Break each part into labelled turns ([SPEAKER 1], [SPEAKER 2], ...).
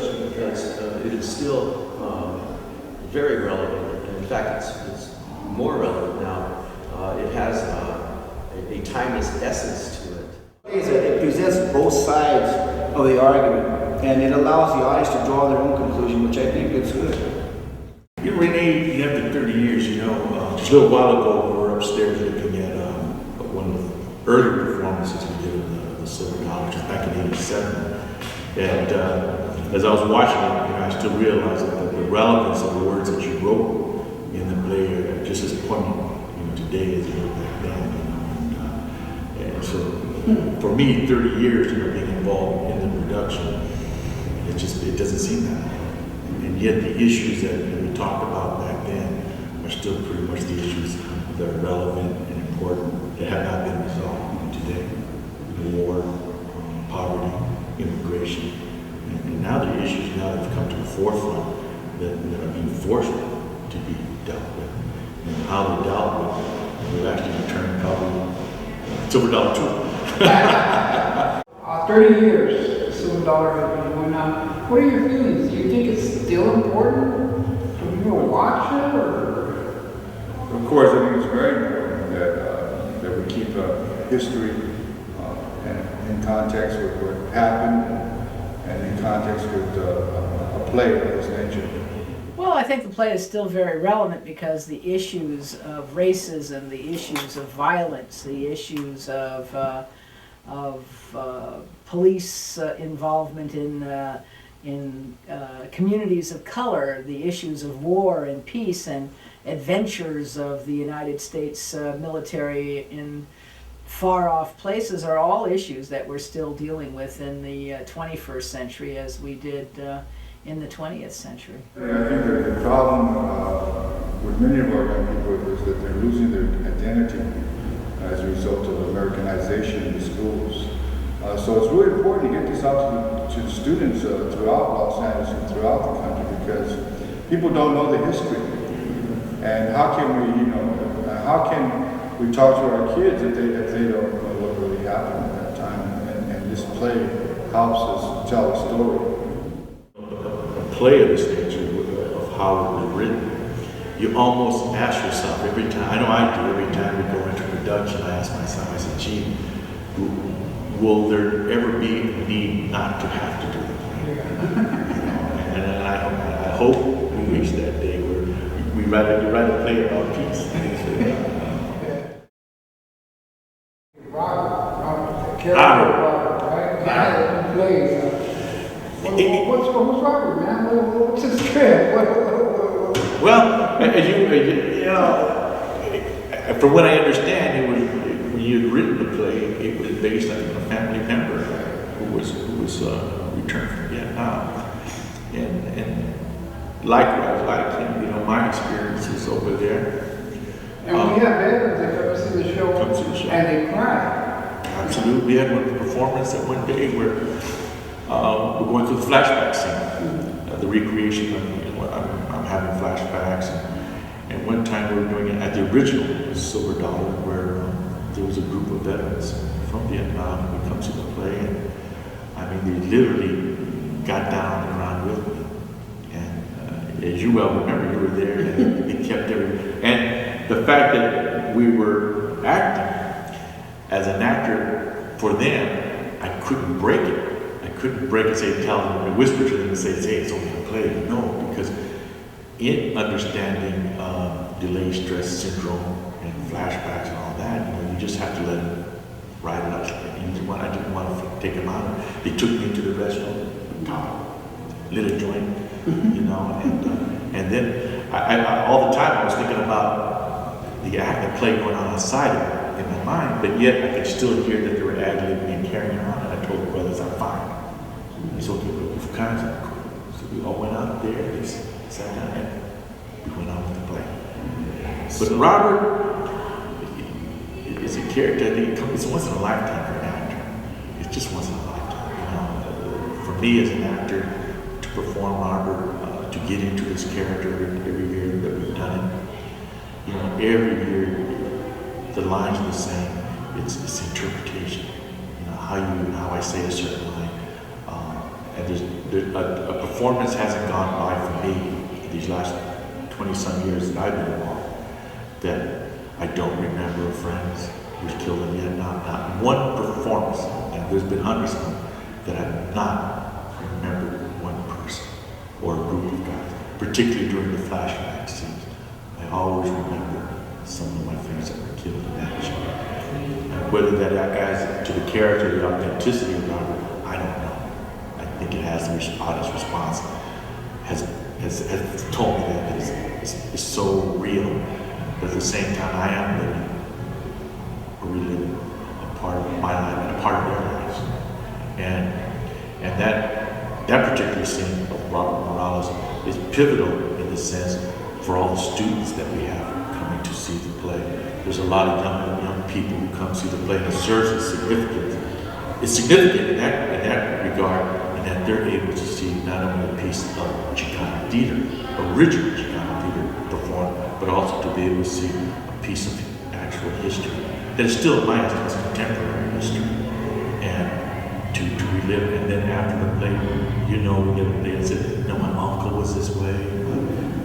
[SPEAKER 1] question because it is still very relevant. And in fact, it's more relevant now. It has a timeless essence to it.
[SPEAKER 2] It presents both sides of the argument, and it allows the audience to draw their own conclusion, which I think is good.
[SPEAKER 3] You know, Rene, after 30 years, just a little while ago, we were upstairs looking at one of the early performances we did of the Silver Dollar, which was back in '87. And as I was watching it, I still realized that the relevance of the words that you wrote in the play are just as poignant, today as they were back then. And so, for me, 30 years, being involved in the production, it doesn't seem that long. And yet, the issues that we talked about back then are still pretty much the issues that are relevant and important that have not been resolved today. War, poverty, immigration, and now the issues now that have come to the forefront that are being forced to be dealt with, and how they're dealt with. We've actually returned probably Silver Dollar too.
[SPEAKER 4] 30 years, Silver Dollar has been going on. What are your feelings? Do you think it's still important? Do you watch it, or?
[SPEAKER 5] Of course, I think it's very important that we keep history in context with what happened and in context with a play of this nature.
[SPEAKER 6] Well, I think the play is still very relevant because the issues of racism, the issues of violence, the issues of police involvement in communities of color, the issues of war and peace and adventures of the United States military in far-off places are all issues that we're still dealing with in the 21st century as we did in the 20th century.
[SPEAKER 5] I think that the problem with many of our young people is that they're losing their identity as a result of Americanization in the schools. So it's really important to get this out to the students throughout Los Angeles and throughout the country, because people don't know the history. And how can we talk to our kids if they don't know what really happened at that time? And this play helps us tell a story.
[SPEAKER 3] A play of this nature, of how it was written, you almost ask yourself every time, I know I do, every time we go into production, I ask myself, I said, gee, will there ever be a need not to have to do the play? And I hope we reach that day where we write a play about peace.
[SPEAKER 4] Robert, the character of Robert, right? Yeah, he plays. What's Robert, man? What's his script?
[SPEAKER 3] Well, from what I understand, when you had written the play, it was based on a family member who was returned from Vietnam, and likewise, like him, my experiences over there.
[SPEAKER 4] And we have veterans that come to see the show, and they cry.
[SPEAKER 3] Absolutely, we had one performance that one day where we're going through the flashback scene, the recreation. I'm having flashbacks, and one time we were doing it at the original Silver Dollar, where there was a group of veterans from Vietnam who come to the play, and they literally got down on the ground with me. And as you well remember, you were there, and they kept and the fact that we were acting as an actor for them, I couldn't break it. I couldn't break it, tell them, and whisper to them and say, it's only a play. No, because in understanding delay stress syndrome and flashbacks and all that, you just have to let them ride it out. I didn't want to take them out. They took me to the restaurant, lit a joint, and then I all the time I was thinking about the play going on outside of it in my mind, but yet I could still hear that they were ad-libbing and carrying on, and I told the brothers, I'm fine. He said, okay, we've kind of cool. So we all went out there, they sat down, and we went on with the play. But Robert is a character, I think it's once in a lifetime for an actor. It's just once in a lifetime. For me as an actor, to perform Robert, to get into this character every year that we've done it, every year the lines are the same. It's interpretation. How I say a certain line, a performance hasn't gone by for me these last 20-some years that I've been involved that I don't remember a friend who's killed in Vietnam. Not one performance, and there's been hundreds of them, that I've not remembered one person or a group of guys, particularly during the flashback scenes. I always remember some of my friends that were killed in action. And whether that adds to the character, the authenticity of Robert, I don't know. I think it has the audience response has told me that it's so real, but at the same time I am living or reliving a part of my life and a part of their lives. And that particular scene of Robert Morales is pivotal in the sense for all the students that we have coming to see the play. There's a lot of young people who come see the play, and it serves as significant. It's significant in that regard, in that they're able to see not only a piece of Chicano theater, original Chicano theater performed, but also to be able to see a piece of actual history that is still, in my estimate, contemporary history, and to relive. And then after the play, we get a play and say, my uncle was this way,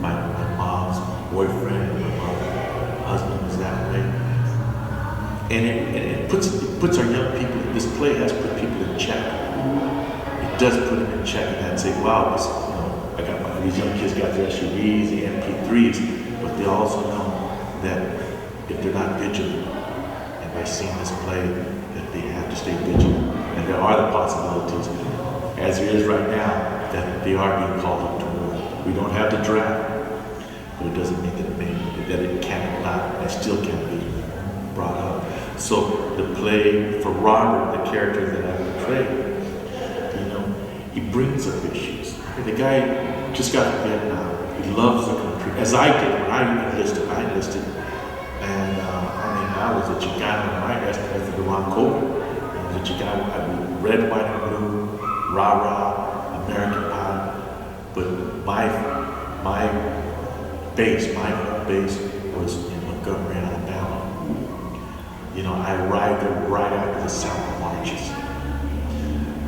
[SPEAKER 3] my mom's boyfriend, my mom's husband was that way. And it puts our young people, this play has put people in check. It does put them in check and say, wow, these young kids got their SUVs, the MP3s, but they also know that if they're not vigilant, and by seeing this play, that they have to stay vigilant. And there are the possibilities, as there is right now, that they are being called up to war. We don't have the draft, but it doesn't mean that it cannot and still can be brought up. So the play for Robert, the character that I portray, he brings up issues. The guy just got to Vietnam. He loves the country, as I did when I enlisted. And I was a Chicano in my estimate as the Ron Coburn. I was a Chicano. I was red, white, and blue, rah-rah, American pie. But my home base was in Montgomery, Alabama. I arrived there right after the South marches,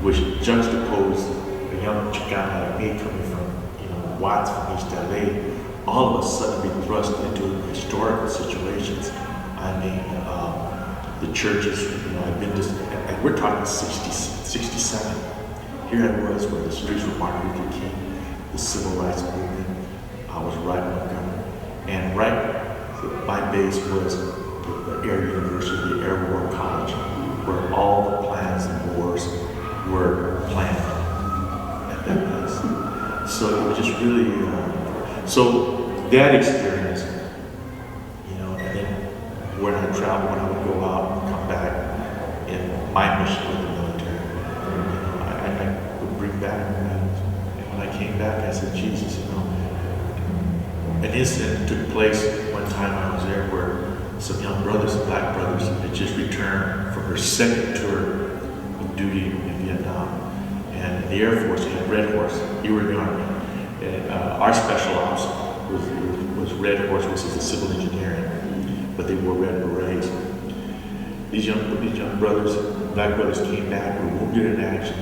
[SPEAKER 3] which juxtaposed a young Chicano like me coming from, Watts from East LA, all of a sudden be thrust into historical situations. The churches, I've been to, and we're talking 67. Here I was where the streets were Martin Luther King, the Civil Rights Movement. I was right in Montgomery. And my base was the Air University, the Air War College, where all the plans and wars were planned at that place. So it was just really, so that experience, and then when I traveled, when I would go out and come back in my mission with the military, I would bring back memories. And when I came back, I said, Jesus, an incident took place one time I was there where some young brothers, black brothers, had just returned from their second tour of duty in Vietnam. And in the Air Force, they had Red Horse. You were in the Army. And our special ops was Red Horse, which is the civil engineering, but they wore red berets. These young brothers, black brothers, came back, were wounded in action,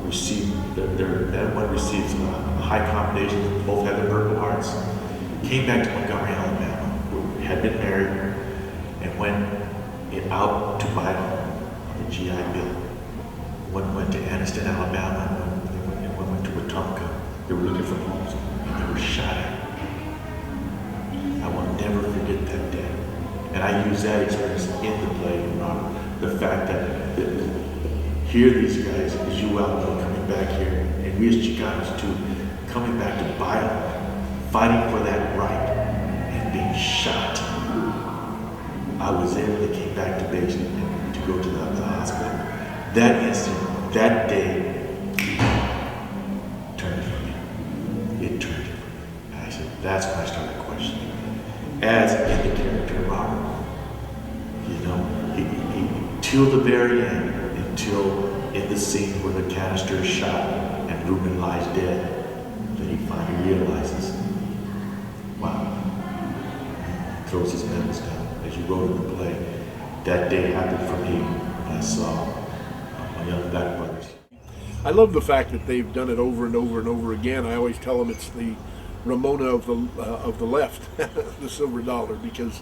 [SPEAKER 3] received one received high commendations. Both had their Purple Hearts. Came back to Montgomery, Alabama, had been married, and went out to buy on the GI Bill. One went to Anniston, Alabama, and one went to Wetumpka. They were looking for homes, and they were shot at. I will never forget that day. And I use that experience in the play, the fact that here these guys, as you well know, coming back here, and we as Chicanos too, coming back to Bayonne, fighting for that right, and being shot. I was there when they came back to base and to go to the hospital. That instant, that day, turned for me. It turned. And I said, that's when I started questioning. As in the character of Robert, till the very end, until in the scene where the canister is shot and Reuben lies dead, that he finally realizes, wow, throws his medals down. As you wrote in the play, that day happened for me when I saw my young black brothers.
[SPEAKER 7] I love the fact that they've done it over and over and over again. I always tell them it's the Ramona of the left, the Silver Dollar, because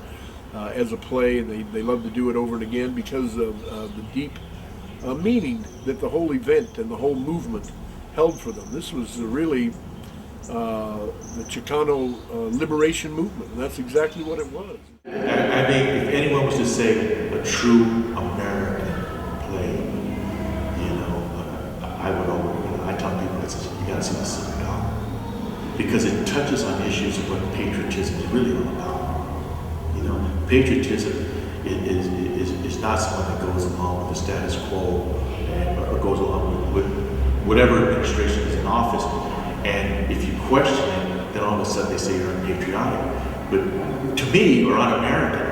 [SPEAKER 7] as a play, and they love to do it over and again because of the deep meaning that the whole event and the whole movement held for them. This was really the Chicano liberation movement, and that's exactly what it was.
[SPEAKER 3] I think if anyone was to say a true American play, I would always, I tell people, I say, you gotta see the Silver Dollar, because it touches on issues of what patriotism is really all about. Patriotism is not someone that goes along with the status quo or goes along with whatever administration is in office. And if you question it, then all of a sudden they say you're unpatriotic. But to me, or un-American,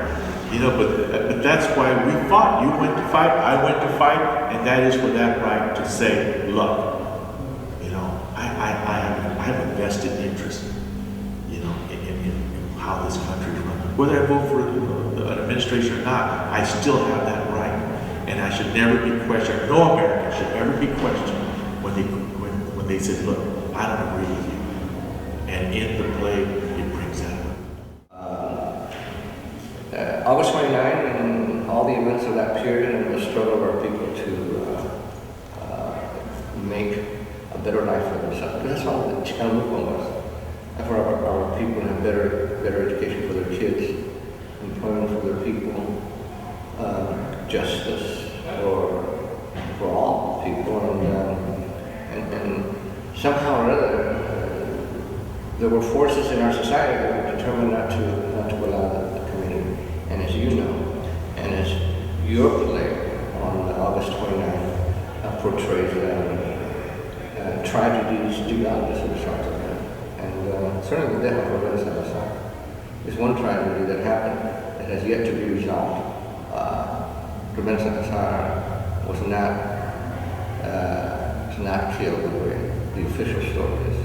[SPEAKER 3] but that's why we fought. You went to fight, I went to fight, and that is for that right to say, look, I have a vested interest, in how this country is run. Whether I vote for an administration or not, I still have that right, and I should never be questioned. No American should ever be questioned when they say, look, I don't agree with you. And in the play, it brings that up.
[SPEAKER 8] August 29 and all the events of that period and the struggle of our people to make a better life for themselves. That's all the Chicano movement was. And for our people to have better education for their kids, employment for their people, justice for all people, and somehow or other, there were forces in our society that were determined not to allow the community. And as you know, and as your play on August 29 portrays tragedies due out as a result of that. And certainly the death of Rene Salazar is one tragedy that happened that has yet to be resolved. Rene Salazar was not killed the way the official story is.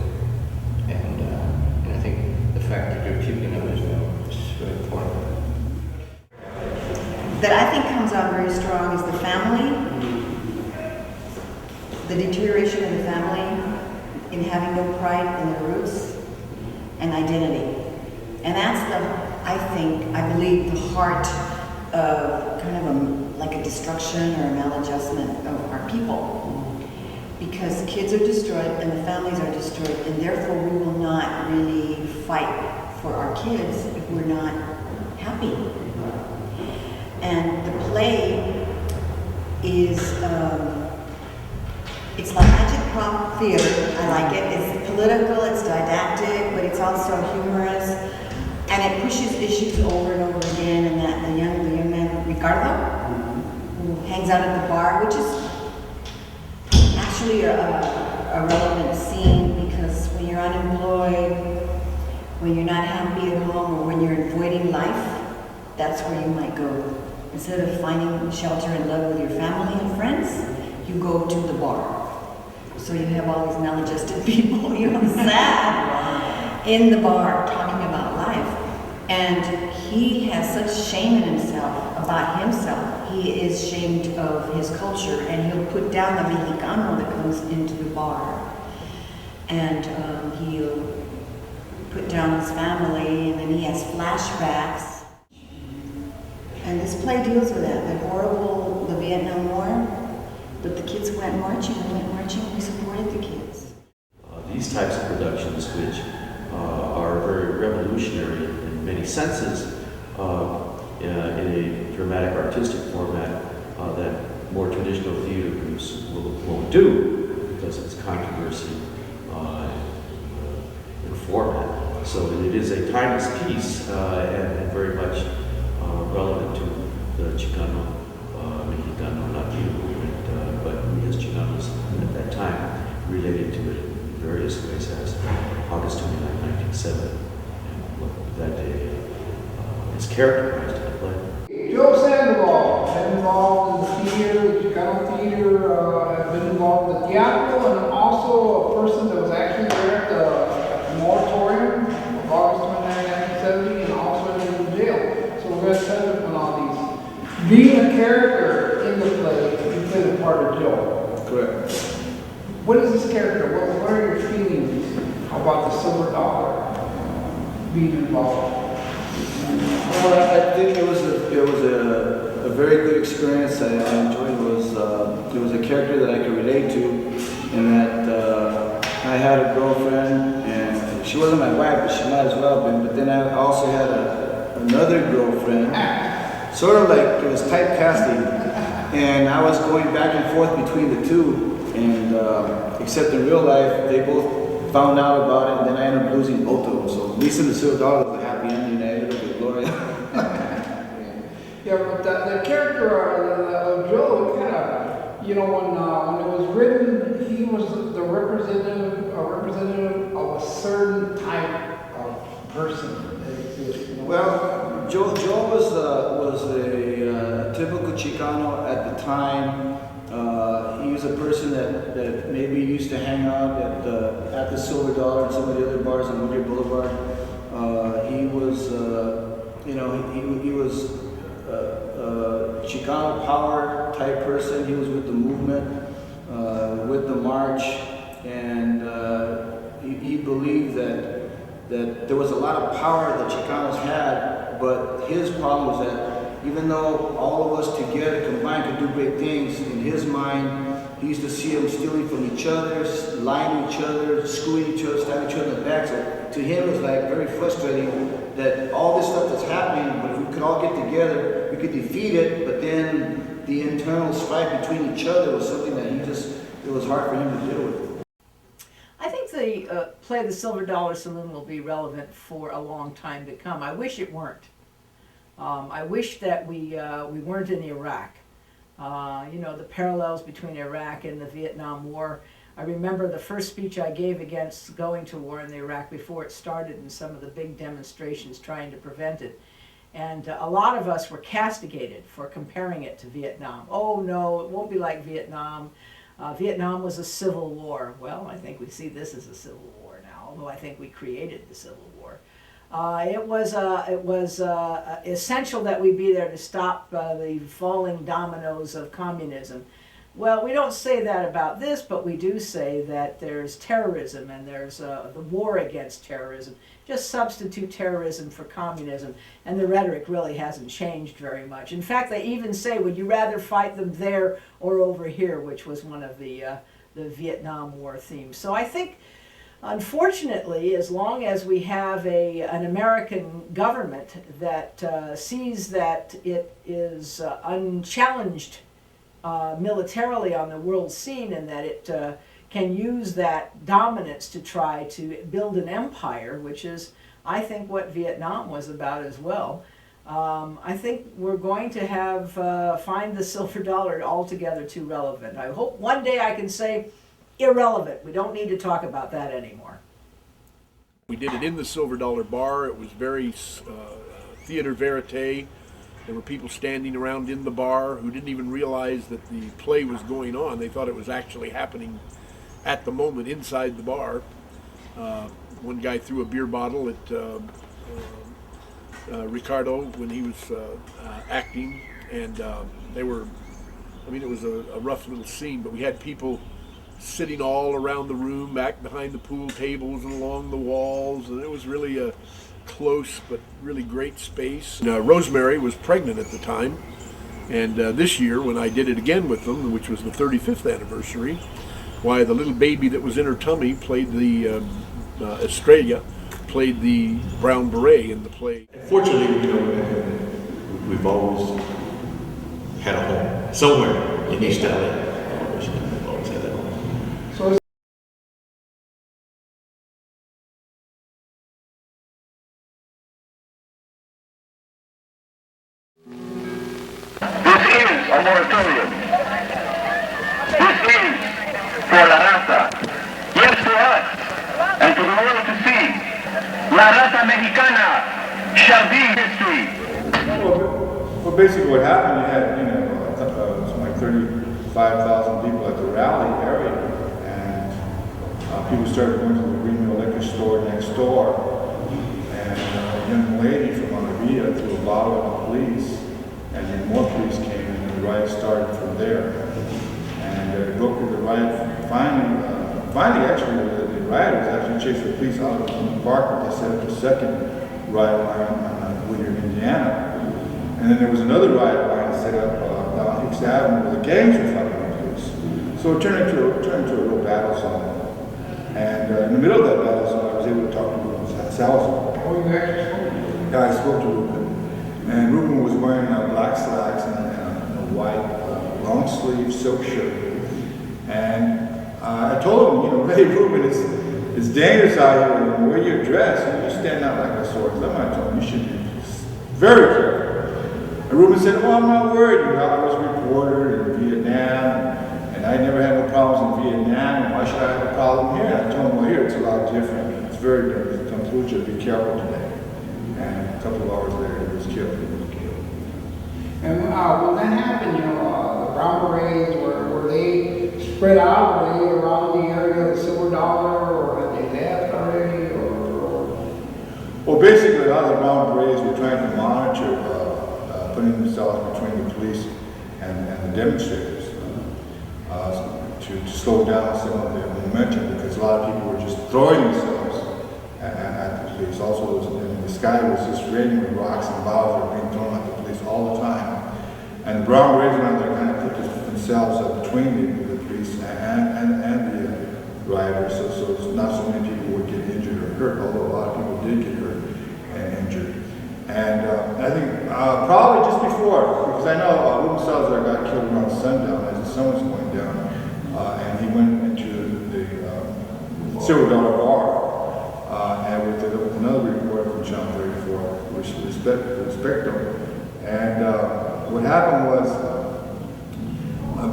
[SPEAKER 8] And I think the fact that you're keeping him is very important.
[SPEAKER 9] That I think comes out very strong is the family, the deterioration of the family in having no pride in their roots and identity. And that's I believe, the heart of kind of like a destruction or a maladjustment of our people. Because kids are destroyed and the families are destroyed, and therefore we will not really fight for our kids if we're not happy. And the play is, it's like agitprop theater. I like it. It's political, it's didactic, but it's also humorous. And it pushes issues over and over again. And that the young man, Ricardo, who hangs out at the bar, which is actually a relevant scene, because when you're unemployed, when you're not happy at home, or when you're avoiding life, that's where you might go. Instead of finding shelter and love with your family and friends, you go to the bar. So you have all these maladjusted people, sad, in the bar talking about life. And he has such shame in himself, about himself. He is ashamed of his culture, and he'll put down the Mexicano that comes into the bar. And he'll put down his family, and then he has flashbacks. And this play deals with that, the Vietnam War, but the kids went marching, we supported the kids.
[SPEAKER 1] These types of productions, which are very revolutionary in many senses, in a dramatic artistic format that more traditional theater groups won't do, because it's controversy in format. So it is a timeless piece and very much relevant to the Chicano, Mexicano, Latino movement, but we as Chicanos at that time related to it in various ways as August 29, 1907, and what that day is characterized in the play.
[SPEAKER 4] Joe Sandoval, been involved in the theater, the Chicano theater, been involved in the Teatro, and also a person that was actually there at the moratorium of August 29, 1970, and also in the jail. So we're going to touch upon all these. Being a character in the play, you played a part of Joe.
[SPEAKER 2] Correct.
[SPEAKER 4] about the silver dollar being involved?
[SPEAKER 2] Well, I think it was a very good experience. I enjoyed it. It was a character that I could relate to, in that I had a girlfriend, and she wasn't my wife, but she might as well have been. But then I also had another girlfriend, sort of like it was typecasting, and I was going back and forth between the two. And except in real life, they both found out about it, and then I ended up losing both of them. So at least in the Silver Dollar, it was a happy ending. I ended up with Gloria.
[SPEAKER 4] Yeah, but the character of Joe, kind of, you know, when it was written, he was the representative of a certain type of person that exists. You know?
[SPEAKER 2] Well, Joe was a typical Chicano at the time. He was a person that maybe used to hang out at the Silver Dollar and some of the other bars on Woodgate Boulevard. He was, you know, he was a Chicano power type person. He was with the movement, with the march, and he believed that there was a lot of power that Chicanos had, but his problem was that even though all of us together combined could do great things, in his mind, he used to see them stealing from each other, lying to each other, screwing each other, stabbing each other in the back. So to him, it was like very frustrating that all this stuff that's happening, but if we could all get together, we could defeat it, but then the internal strife between each other was something that it was hard for him to deal with.
[SPEAKER 6] I think the play The Silver Dollar Saloon will be relevant for a long time to come. I wish it weren't. I wish that we weren't in Iraq. You know, the parallels between Iraq and the Vietnam War. I remember the first speech I gave against going to war in Iraq before it started, and some of the big demonstrations trying to prevent it. And a lot of us were castigated for comparing it to Vietnam. Oh no, it won't be like Vietnam. Vietnam was a civil war. Well, I think we see this as a civil war now, although I think we created the Civil War. It was essential that we be there to stop the falling dominoes of communism. Well, we don't say that about this, but we do say that there's terrorism and there's the war against terrorism. Just substitute terrorism for communism, and the rhetoric really hasn't changed very much. In fact, they even say, would you rather fight them there or over here, which was one of the Vietnam War themes. So I think, unfortunately, as long as we have an American government that sees that it is unchallenged militarily on the world scene, and that it can use that dominance to try to build an empire, which is, I think, what Vietnam was about as well. I think we're going to find the silver dollar altogether too relevant. I hope one day I can say, irrelevant. We don't need to talk about that anymore.
[SPEAKER 7] We did it in the Silver Dollar Bar. It was very theater verite. There were people standing around in the bar who didn't even realize that the play was going on. They thought it was actually happening at the moment inside the bar. One guy threw a beer bottle at Ricardo when he was acting, and it was a rough little scene, but we had people sitting all around the room, back behind the pool tables and along the walls, and it was really a close but really great space. Rosemary was pregnant at the time, and this year when I did it again with them, which was the 35th anniversary, why the little baby that was in her tummy played the Estrella, played the brown beret in the play.
[SPEAKER 3] Fortunately, we've always had a home somewhere in East LA. We've always had that home.
[SPEAKER 4] So
[SPEAKER 10] this is a moratorium. This is for La Raza. Yes, to us, and to the world to see. La Raza Mexicana shall be history.
[SPEAKER 5] Well, basically what happened, you had, something like 35,000 people at the rally area, and people started going to the Greenville liquor store next door, and a young lady from Montervilla threw a bottle at the police, and then more police came, and the riot started from there. And the riot finally, actually, rioters actually chased the police out of the park, but they set up a second riot line on Whittier, Indiana. And then there was another riot line set up down Hicks Avenue where the gangs were fighting the police. So it turned into a real battle zone. And in the middle of that battle zone, I was able to talk to Ruben Salazar.
[SPEAKER 4] Oh, you actually spoke?
[SPEAKER 5] Yeah, I spoke to Ruben. And Ruben was wearing black slacks and a white long sleeve silk shirt. And I told him, hey Ruben, it's dangerous out here, and the way you're dressed, you stand out like a sore thumb. I told him you should be very careful. And Ruben said, oh, I'm not worried. I was a reporter in Vietnam, and I never had no problems in Vietnam, and why should I have a problem here? And I told him, well, here it's a lot different. It's very different. I told you to be careful today. And a couple of hours later, he was killed.
[SPEAKER 4] And when that happened, the Brown Berets, were they spread out? Were they around the area of the Silver Dollar, or had they left already?
[SPEAKER 5] Well, basically, a lot of the Brown Berets were trying to monitor, putting themselves between the police and the demonstrators to slow down some of their momentum, because a lot of people were just throwing themselves at the police. Also, the sky was just raining with rocks and bottles were being thrown at the police all the time. And the Brown Berets went out there kind of put themselves between the police and the rioters, so not so many people would get injured or hurt, although a lot of people did get hurt and injured. And I think probably just before, because I know Ruben Salazar got killed around sundown as the sun was going down, and he went into the Silver Dollar Bar, and with another report from Channel 34, which respect them. And what happened was,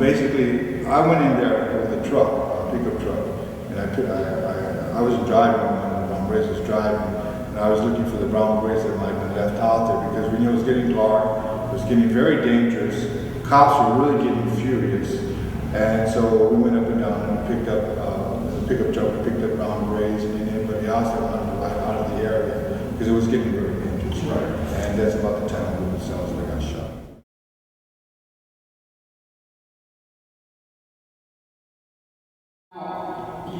[SPEAKER 5] basically, I went in there with a truck, a pickup truck, and I was driving when the Brown Berets was driving, and I was looking for the Brown Berets that might have been left out there, because we knew it was getting dark, it was getting very dangerous, cops were really getting furious, and so we went up and down and picked up the pickup truck, and picked up Brown Berets and anybody else that wanted to ride out of the area, because it was getting very dangerous. Right. And that's about the time Ruben Salazar got shot.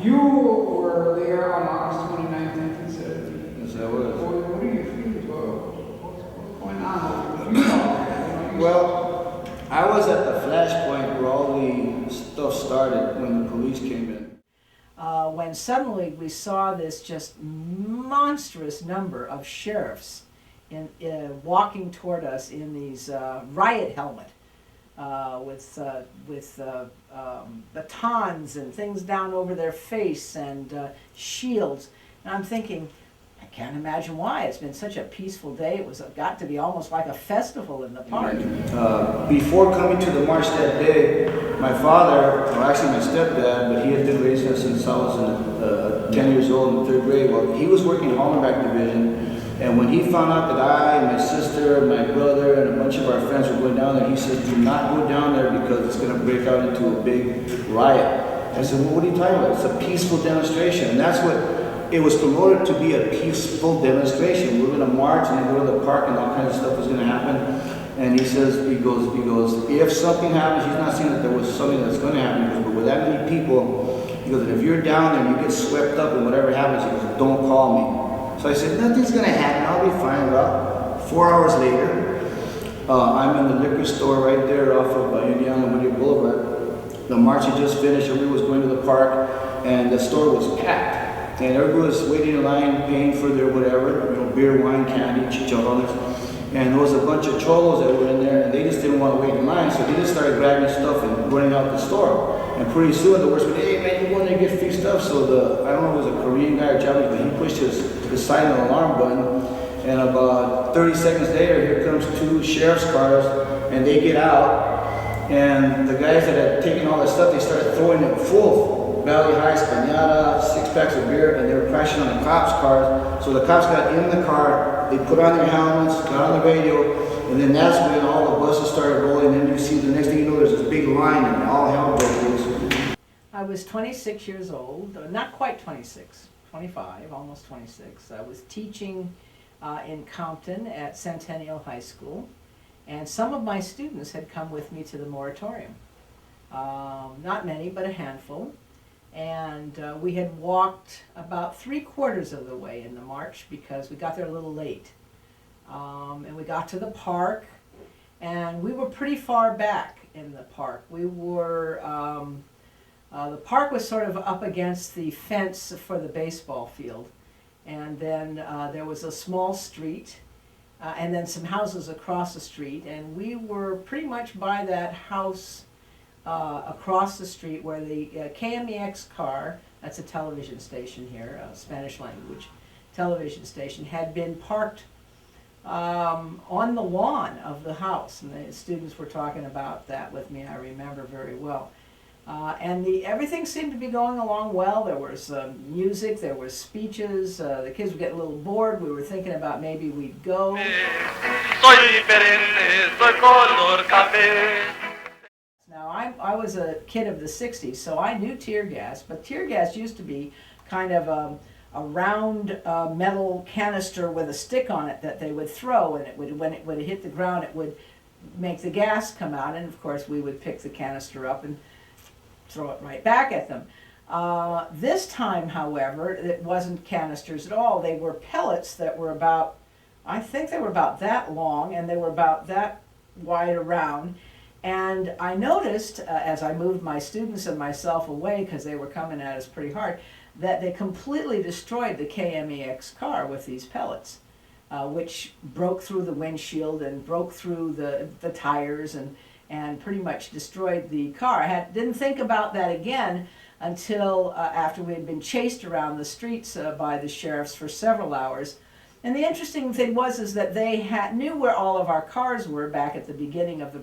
[SPEAKER 4] You were there on August 29th, 1970.
[SPEAKER 2] Yes, I was.
[SPEAKER 4] What do you feel? What's going on?
[SPEAKER 2] Well, I was at the flashpoint where all the stuff started when the police came in.
[SPEAKER 6] When suddenly we saw this just monstrous number of sheriffs walking toward us in these riot helmet with batons and things down over their face and shields. And I'm thinking, I can't imagine why. It's been such a peaceful day. It was got to be almost like a festival in the park.
[SPEAKER 2] Before coming to the march that day, my father, or actually my stepdad, but he had been raising us since I was 10 years old in the 3rd grade. Well, he was working in Hollenbeck Division, and when he found out that I, my sister, my brother, and a bunch of our friends were going down there, he said, do not go down there because it's going to break out into a big riot. I said, well, what are you talking about? It's a peaceful demonstration. And that's what it was promoted to be, a peaceful demonstration. We're going to march and then go to the park and all kinds of stuff was going to happen. And he says, he goes, if something happens, he's not saying that there was something that's going to happen, he goes, but with that many people, he goes, if you're down there and you get swept up and whatever happens, he goes, don't call me. So I said, nothing's going to happen, I'll be fine. Well, 4 hours later, I'm in the liquor store right there off of Indiana Whittier Boulevard. The march had just finished, everybody was going to the park, and the store was packed. And everybody was waiting in line, paying for their whatever, beer, wine, candy, chicharrones. And there was a bunch of cholos that were in there, and they just didn't want to wait in line, so they just started grabbing stuff and running out the store. And pretty soon the worst went, hey man, you go in there and get free stuff. So I don't know if it was a Korean guy or Japanese, but he pushed the silent alarm button. And about 30 seconds later, here comes 2 sheriff's cars, and they get out. And the guys that had taken all that stuff, they started throwing it full. Valley High, Spaniata, 6 packs of beer, and they were crashing on the cops' cars. So the cops got in the car, they put on their helmets, got on the radio, and then that's when all the buses started rolling. And then you see the next thing you know, there's this big line, and all hell broke loose.
[SPEAKER 6] I was 26 years old, not quite 26, 25, almost 26. I was teaching in Compton at Centennial High School, and some of my students had come with me to the moratorium. Not many, but a handful. And we had walked about 3/4 of the way in the march because we got there a little late. And we got to the park, and we were pretty far back in the park. We were, the park was sort of up against the fence for the baseball field. And then there was a small street, and then some houses across the street. And we were pretty much by that house across the street where the KMEX car, that's a television station here, a Spanish language television station, had been parked on the lawn of the house. And the students were talking about that with me, I remember very well. And everything seemed to be going along well. There was music, there was speeches, the kids were getting a little bored. We were thinking about maybe we'd go. Now, I was a kid of the 60s, so I knew tear gas, but tear gas used to be kind of a round metal canister with a stick on it that they would throw, and when it would hit the ground, it would make the gas come out, and of course we would pick the canister up and throw it right back at them. This time, however, it wasn't canisters at all. They were pellets that were about, I think they were about that long, and they were about that wide around. And I noticed, as I moved my students and myself away, because they were coming at us pretty hard, that they completely destroyed the KMEX car with these pellets, which broke through the windshield and broke through the tires and pretty much destroyed the car. I didn't think about that again until after we had been chased around the streets by the sheriffs for several hours. And the interesting thing is that they knew where all of our cars were back at the beginning of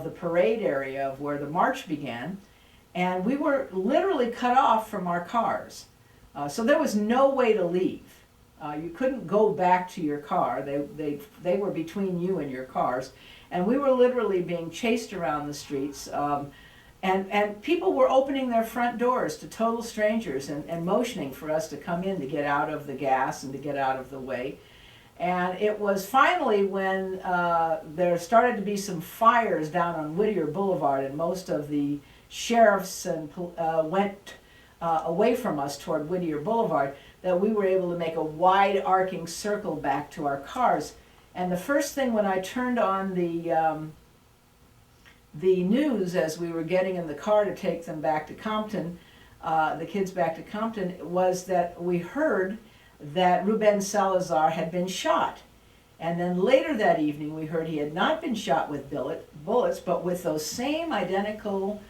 [SPEAKER 6] the parade area of where the march began, and we were literally cut off from our cars. So there was no way to leave. You couldn't go back to your car. They were between you and your cars, and we were literally being chased around the streets. And people were opening their front doors to total strangers and motioning for us to come in to get out of the gas and to get out of the way. And it was finally when there started to be some fires down on Whittier Boulevard, and most of the sheriffs went away from us toward Whittier Boulevard, that we were able to make a wide arcing circle back to our cars. And the first thing when I turned on the news as we were getting in the car to take them back to Compton, the kids back to Compton, was that we heard that Ruben Salazar had been shot. And then later that evening we heard he had not been shot with bullets, but with those same identical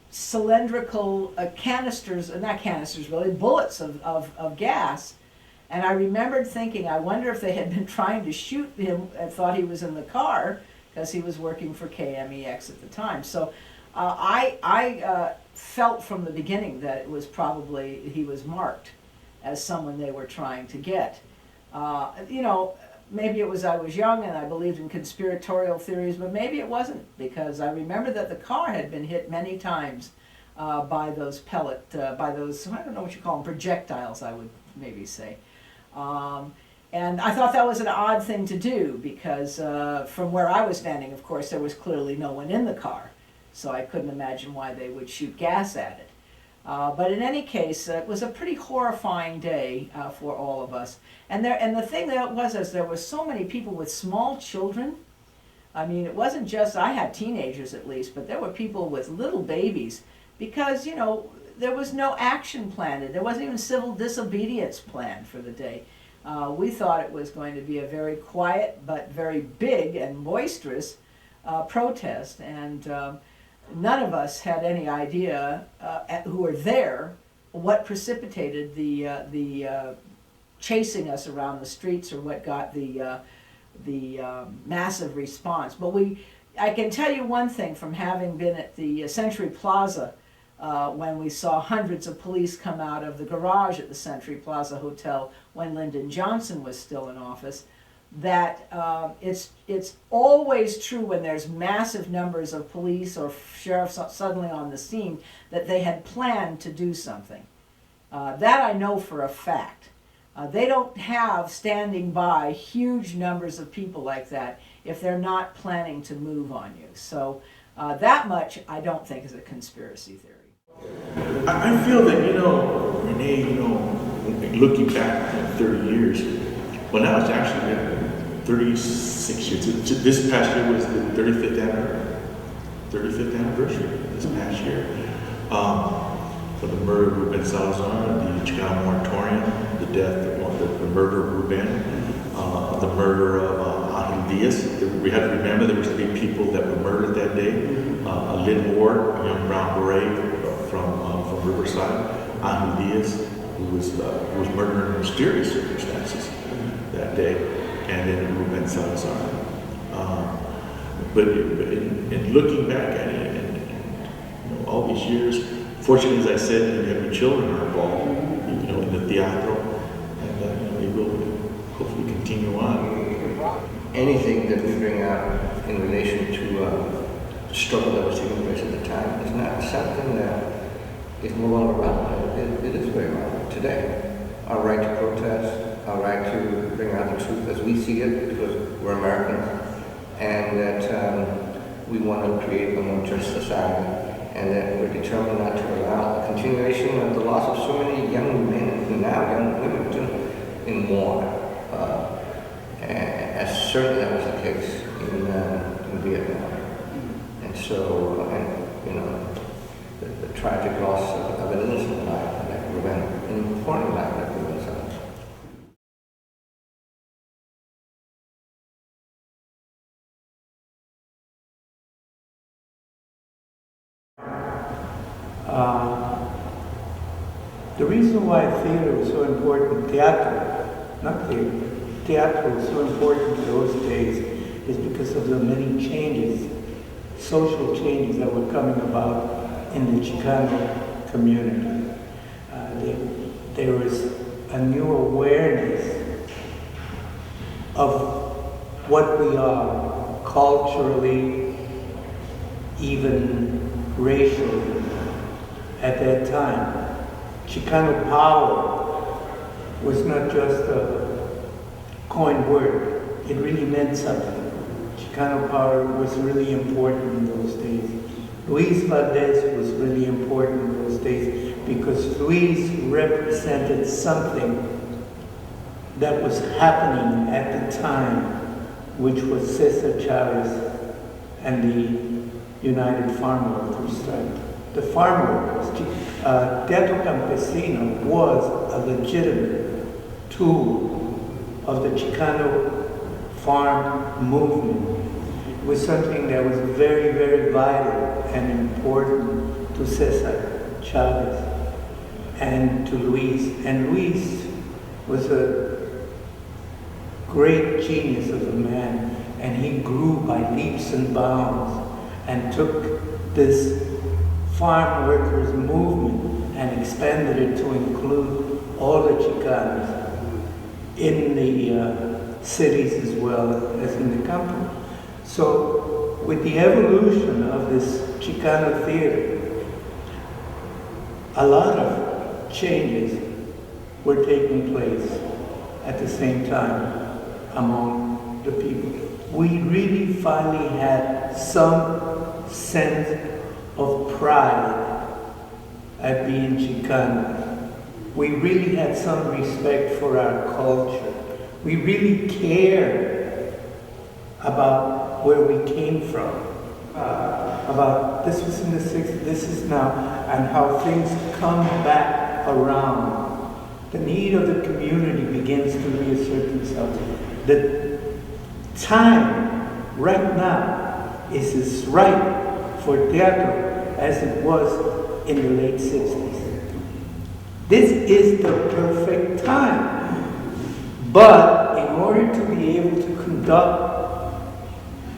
[SPEAKER 6] cylindrical canisters, not canisters really, bullets of gas. And I remembered thinking, I wonder if they had been trying to shoot him and thought he was in the car, because he was working for KMEX at the time. So I felt from the beginning that it was probably, he was marked as someone they were trying to get. You know, maybe it was I was young and I believed in conspiratorial theories, but maybe it wasn't, because I remember that the car had been hit many times by those by those, I don't know what you call them, projectiles, I would maybe say. And I thought that was an odd thing to do, because from where I was standing, of course, there was clearly no one in the car, so I couldn't imagine why they would shoot gas at it. But in any case, it was a pretty horrifying day for all of us. And the thing that was is there were so many people with small children. I mean, it wasn't just, I had teenagers at least, but there were people with little babies, because, you know, there was no action planned. There wasn't even civil disobedience planned for the day. We thought it was going to be a very quiet but very big and boisterous protest, and none of us had any idea who were there what precipitated the chasing us around the streets, or what got the massive response. But I can tell you one thing from having been at the Century Plaza when we saw hundreds of police come out of the garage at the Century Plaza Hotel when Lyndon Johnson was still in office, that it's always true when there's massive numbers of police or sheriffs suddenly on the scene that they had planned to do something. That I know for a fact. They don't have standing by huge numbers of people like that if they're not planning to move on you. So that much I don't think is a conspiracy theory.
[SPEAKER 3] I feel that, Rene, looking back 30 years, well, now it's actually 36 years. This past year was the 35th anniversary this past year. For the murder of Ruben Salazar, the Chicano moratorium, the death, the murder of Ruben, the murder of Angel Diaz. We have to remember there was 3 people that were murdered that day. Lynn Ward, a young brown beret from Riverside, Angel Diaz, who was murdered in mysterious circumstances that day, and then Ruben Salazar. But in looking back at it, and all these years, fortunately, as I said, every children are involved, in the teatro, and they will hopefully continue on.
[SPEAKER 8] Anything that we bring out in relation to the struggle that was taking place at the time is not something that is no longer relevant. It is very relevant today. Our right to protest, our right to bring out the truth as we see it, because we're Americans, and that we want to create a more just society, and that we're determined not to allow a continuation of the loss of so many young men, and now young women too, in war. And certainly that was the case in Vietnam. And so, the tragic loss of an innocent life, like Ruben, an important life like Ruben Salazar.
[SPEAKER 11] The reason why theater was so important, theater was so important in those days is because of the many changes, social changes that were coming about in the Chicano community. There was a new awareness of what we are culturally, even racially at that time. Chicano power was not just a coined word. It really meant something. Chicano power was really important in those days. Luis Valdez was really important in those days because Luis represented something that was happening at the time, which was Cesar Chavez and the United Farm Workers strike. The farm workers, Teatro Campesino was a legitimate tool of the Chicano farm movement. It was something that was very, very vital and important to Cesar Chavez and to Luis. And Luis was a great genius of a man, and he grew by leaps and bounds and took this farm workers movement and expanded it to include all the Chicanos in the cities as well as in the company. So with the evolution of this Chicano theater, a lot of changes were taking place at the same time among the people. We really finally had some sense of pride at being Chicano. We really had some respect for our culture. We really cared about where we came from. About this was in the 60s, this is now, and how things come back around. The need of the community begins to reassert themselves. The time right now is as ripe for teatro as it was in the late 60s. This is the perfect time. But in order to be able to conduct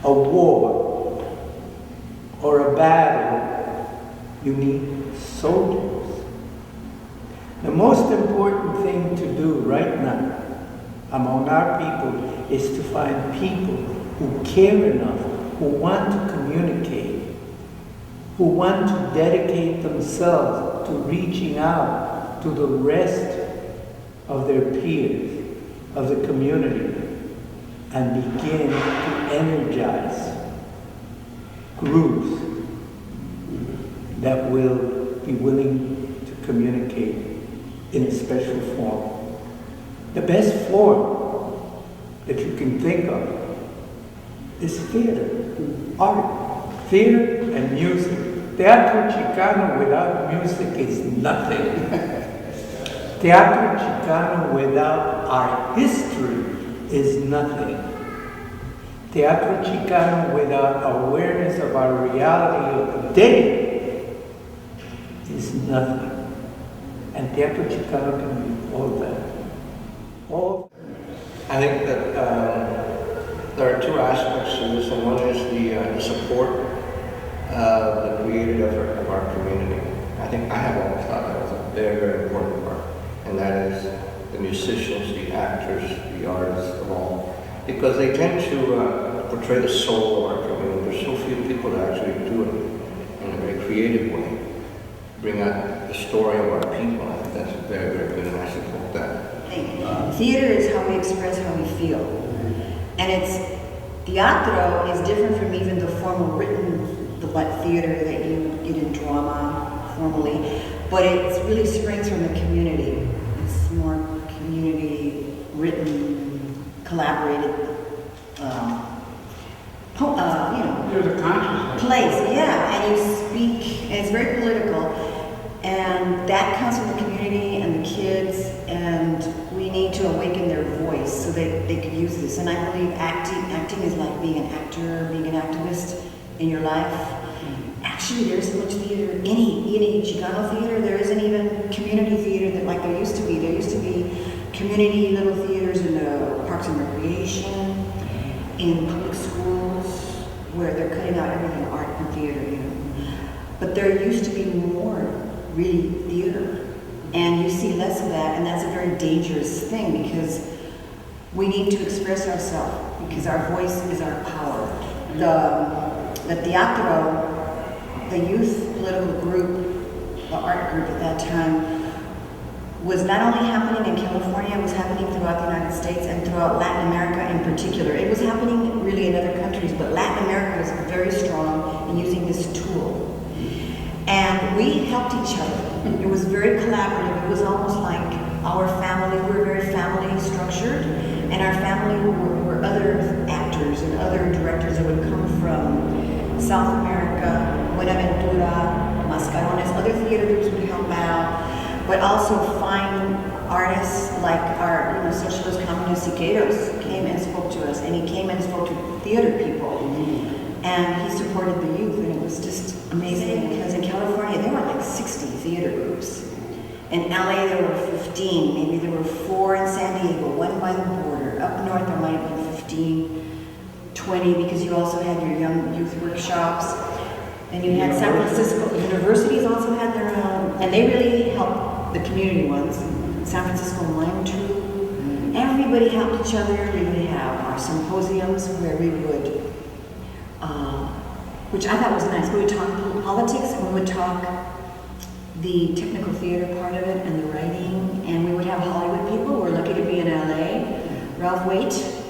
[SPEAKER 11] a war or a battle, you need soldiers. The most important thing to do right now among our people is to find people who care enough, who want to communicate, who want to dedicate themselves to reaching out to the rest of their peers, of the community, and begin to energize groups that will be willing to communicate in a special form. The best form that you can think of is theater, art, theater and music. Teatro Chicano without music is nothing. Teatro Chicano without our history is nothing. Teatro Chicano without awareness of our reality of the day is nothing. And Teatro Chicano can be all that. All.
[SPEAKER 8] I think that there are two aspects to this, and one is the support of the creative effort of our community. I think I have always thought that was a very, very important part, and that is the musicians, the actors, the artists of all, because they tend to portray the soul of our community. There's so few people that actually do it in a very creative way, bring out the story of our people. I think that's very, very good, and I support that.
[SPEAKER 9] Theater is how we express how we feel. And teatro is different from even the formal written theater that you get in drama formally, but it really springs from the community. It's more community written, collaborated,
[SPEAKER 4] There's a consciousness.
[SPEAKER 9] place, yeah, and you speak, and it's very political, and that comes from the community and the kids, and we need to awaken their voice so that they could use this. And I believe acting is like being an actor, being an activist in your life. Actually, there isn't much theater, any Chicano theater. There isn't even community theater that like there used to be. There used to be community little theaters in the parks and recreation, in public schools, where they're cutting out everything, art and theater, But there used to be more really theater. And you see less of that, and that's a very dangerous thing because we need to express ourselves because our voice is our power. The teatro, the youth political group, the art group at that time, was not only happening in California, it was happening throughout the United States and throughout Latin America in particular. It was happening really in other countries, but Latin America was very strong in using this tool. And we helped each other. It was very collaborative. It was almost like our family. We were very family structured, and our family were other actors and other directors that would come from South America, Buenaventura, Mascarones. Other theater groups would help out, but also fine artists like our socialist communist Siqueiros came and spoke to us, and he came and spoke to theater people. And he supported the youth, and it was just amazing because in California there were like 60 theater groups. In LA there were 15, maybe there were 4 in San Diego, 1 by the border. Up north there might have been 15, 20, because you also had your young youth workshops. And you had San Francisco, universities also had their own, and they really helped the community ones. San Francisco Mime Troupe. Everybody helped each other. We would have our symposiums where we would which I thought was nice. We would talk politics, and we would talk the technical theater part of it and the writing, and we would have Hollywood people. We're lucky to be in LA. Ralph Waite,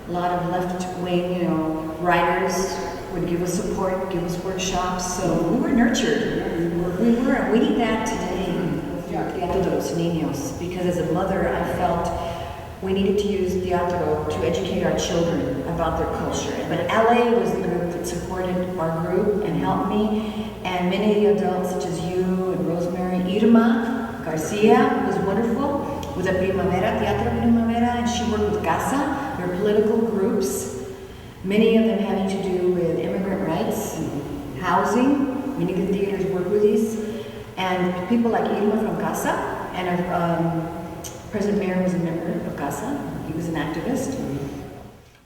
[SPEAKER 9] a lot of left-wing, writers would give us support, give us workshops. So we were nurtured. We need that today. Teatro de los Niños, because as a mother, I felt we needed to use teatro to educate our children about their culture. But LA was the group that supported our group and helped me, and many adults such as you and Rosemary. Irma Garcia was wonderful with the Primavera, Teatro Primavera, and she worked with CASA, their political groups, many of them having to do with immigrant rights, housing. Many of the theaters work with these. And people like Irma from CASA, and our President Mayor was a member of CASA. He was an activist.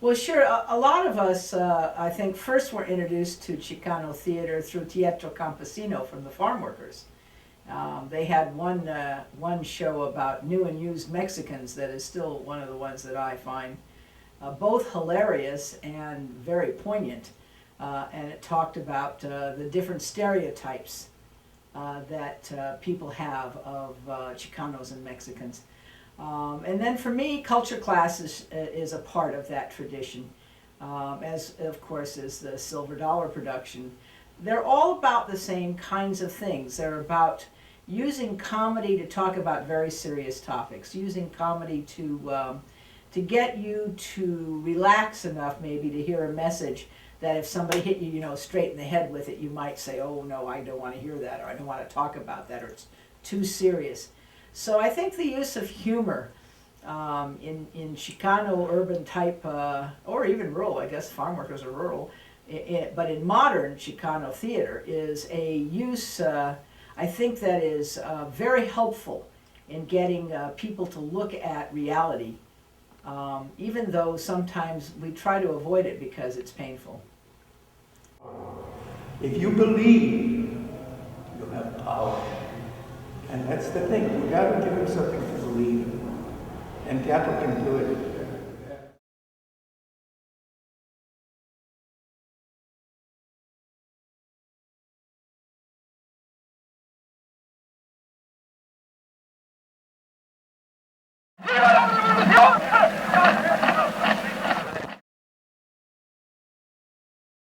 [SPEAKER 6] Well, sure. A lot of us, I think, first were introduced to Chicano theater through Teatro Campesino from the farm workers. They had one show about new and used Mexicans that is still one of the ones that I find both hilarious and very poignant. And it talked about the different stereotypes that people have of Chicanos and Mexicans. And then for me, culture class is a part of that tradition, as of course is the Silver Dollar production. they're all about the same kinds of things. They're about using comedy to talk about very serious topics, using comedy to get you to relax enough maybe to hear a message that if somebody hit you, you know, straight in the head with it, you might say, oh no, I don't want to hear that, or I don't want to talk about that, or it's too serious. So I think the use of humor in Chicano urban type, or even rural, I guess farm workers are rural, but in modern Chicano theater is a use, I think that is very helpful in getting people to look at reality, even though sometimes we try to avoid it because it's painful.
[SPEAKER 11] If you believe, you have power. And that's the thing, we gotta give them something to believe in. And teatro can do it.
[SPEAKER 10] ¡Viva la Revolución!